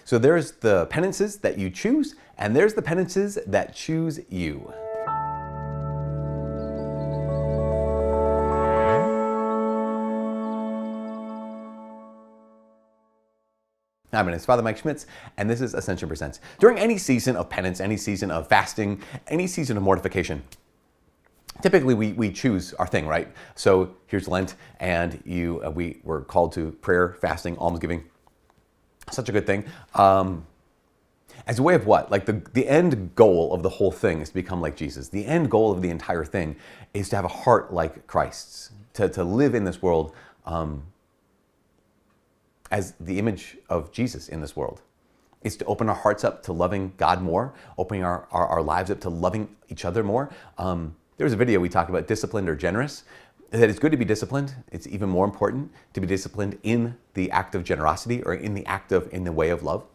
So there's the penances that you choose, and there's the penances that choose you. Hi, my name is Father Mike Schmitz, and this is Ascension Presents. During any season of penance, any season of fasting, any season of mortification, typically we choose our thing, right? So here's Lent, and we were called to prayer, fasting, almsgiving. Such a good thing. As a way of what? Like the end goal of the whole thing is to become like Jesus. The end goal of the entire thing is to have a heart like Christ's, to live in this world as the image of Jesus in this world. It's to open our hearts up to loving God more, opening our lives up to loving each other more. There was a video we talked about disciplined or generous, that it's good to be disciplined. It's even more important to be disciplined in the act of generosity or in the way of love.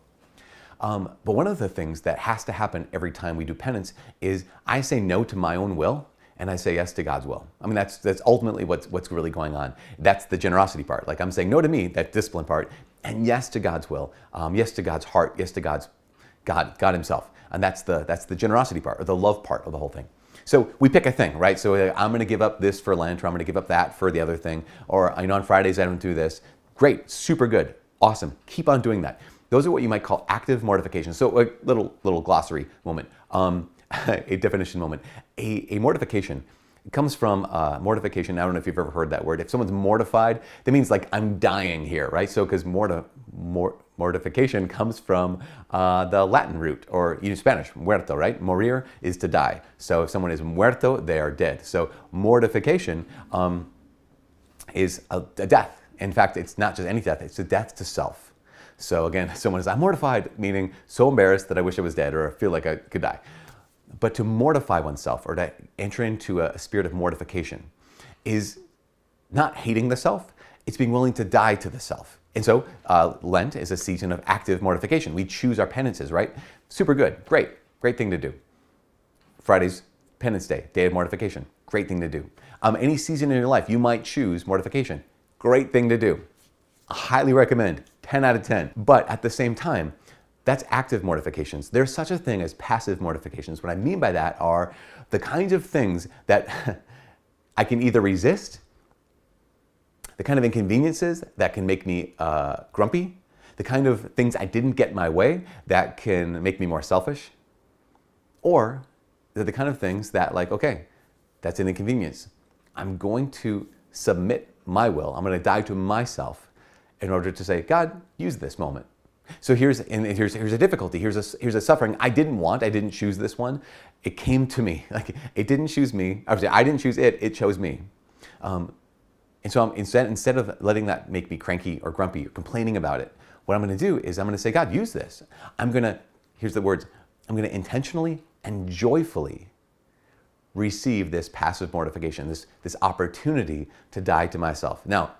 But one of the things that has to happen every time we do penance is I say no to my own will and I say yes to God's will. I mean, that's ultimately what's really going on. That's the generosity part. Like I'm saying no to me, that discipline part, and yes to God's will, yes to God's heart, yes to God Himself. And that's the generosity part, or the love part of the whole thing. So we pick a thing, right? So I'm going to give up this for Lent, or I'm going to give up that for the other thing, or on Fridays I don't do this. Great, super good, awesome. Keep on doing that. Those are what you might call active mortification. So a little glossary moment, a definition moment. A mortification comes from mortification. I don't know if you've ever heard that word. If someone's mortified, that means like I'm dying here, right? So because mortification comes from the Latin root, or even Spanish, muerto, right? Morir is to die. So if someone is muerto, they are dead. So mortification is a death. In fact, it's not just any death, it's a death to self. So again, someone is, I'm mortified, meaning so embarrassed that I wish I was dead or I feel like I could die. But to mortify oneself, or to enter into a spirit of mortification, is not hating the self, it's being willing to die to the self. And so Lent is a season of active mortification. We choose our penances, right? Super good, great thing to do. Friday's penance day, day of mortification, great thing to do. Any season in your life, you might choose mortification, great thing to do. I highly recommend, 10 out of 10. But at the same time, that's active mortifications. There's such a thing as passive mortifications. What I mean by that are the kinds of things that I can either resist, the kind of inconveniences that can make me grumpy, the kind of things I didn't get my way that can make me more selfish, or they're the kind of things that, like, okay, that's an inconvenience. I'm going to submit my will. I'm going to die to myself in order to say, God, use this moment. So here's a difficulty. Here's a suffering I didn't want. I didn't choose this one. It came to me. Like it didn't choose me. I didn't choose it. It chose me. And so instead of letting that make me cranky or grumpy or complaining about it, what I'm going to do is I'm going to say, God, use this. Here's the words. I'm going to intentionally and joyfully receive this passive mortification, this opportunity to die to myself. Now,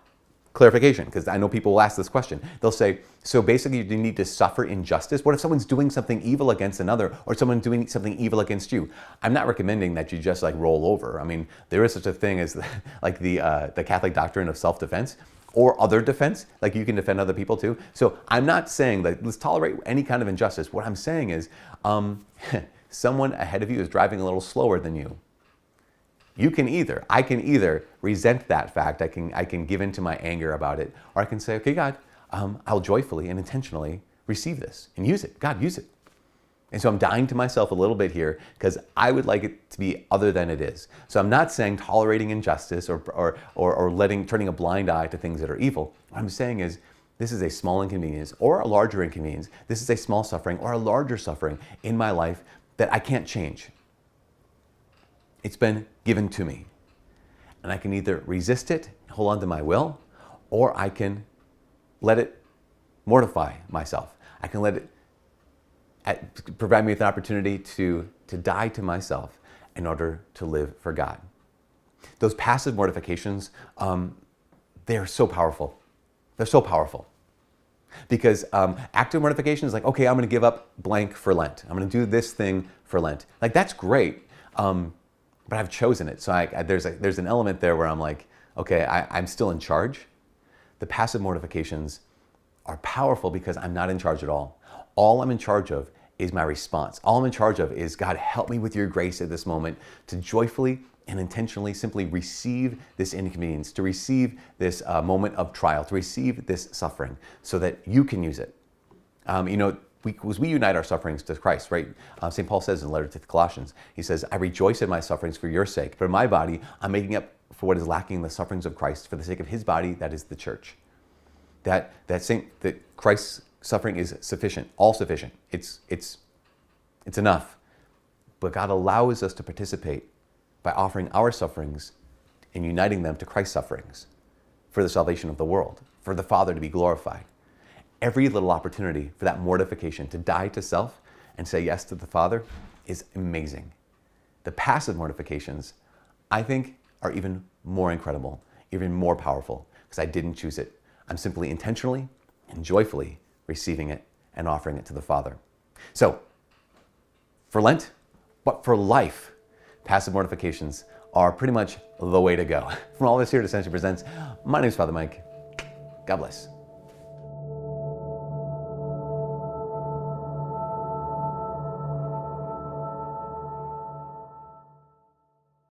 clarification, because I know people will ask this question. They'll say, so basically you need to suffer injustice? What if someone's doing something evil against another, or someone doing something evil against you? I'm not recommending that you just like roll over. I mean, there is such a thing as like the Catholic doctrine of self-defense, or other defense, like you can defend other people too. So I'm not saying that let's tolerate any kind of injustice. What I'm saying is someone ahead of you is driving a little slower than you. I can either resent that fact, I can give in to my anger about it, or I can say, okay, God, I'll joyfully and intentionally receive this and use it. God, use it. And so I'm dying to myself a little bit here because I would like it to be other than it is. So I'm not saying tolerating injustice or turning a blind eye to things that are evil. What I'm saying is this is a small inconvenience or a larger inconvenience. This is a small suffering or a larger suffering in my life that I can't change. It's been given to me. And I can either resist it, hold on to my will, or I can let it mortify myself. I can let it provide me with an opportunity to die to myself in order to live for God. Those passive mortifications, they're so powerful. They're so powerful. Because active mortification is like, okay, I'm going to give up blank for Lent. I'm going to do this thing for Lent. Like, that's great. But I've chosen it. So there's an element there where I'm like, okay, I'm still in charge. The passive mortifications are powerful because I'm not in charge at all. All I'm in charge of is my response. All I'm in charge of is, God, help me with your grace at this moment to joyfully and intentionally simply receive this inconvenience, to receive this moment of trial, to receive this suffering so that you can use it. We unite our sufferings to Christ, right? St. Paul says in the letter to the Colossians, he says, I rejoice in my sufferings for your sake, but in my body, I'm making up for what is lacking in the sufferings of Christ for the sake of his body, that is the church. That Christ's suffering is sufficient, all sufficient. It's enough. But God allows us to participate by offering our sufferings and uniting them to Christ's sufferings for the salvation of the world, for the Father to be glorified. Every little opportunity for that mortification, to die to self and say yes to the Father, is amazing. The passive mortifications, I think, are even more incredible, even more powerful, because I didn't choose it. I'm simply intentionally and joyfully receiving it and offering it to the Father. So, for Lent, but for life, passive mortifications are pretty much the way to go. From all of us here at Ascension Presents, my name is Father Mike. God bless.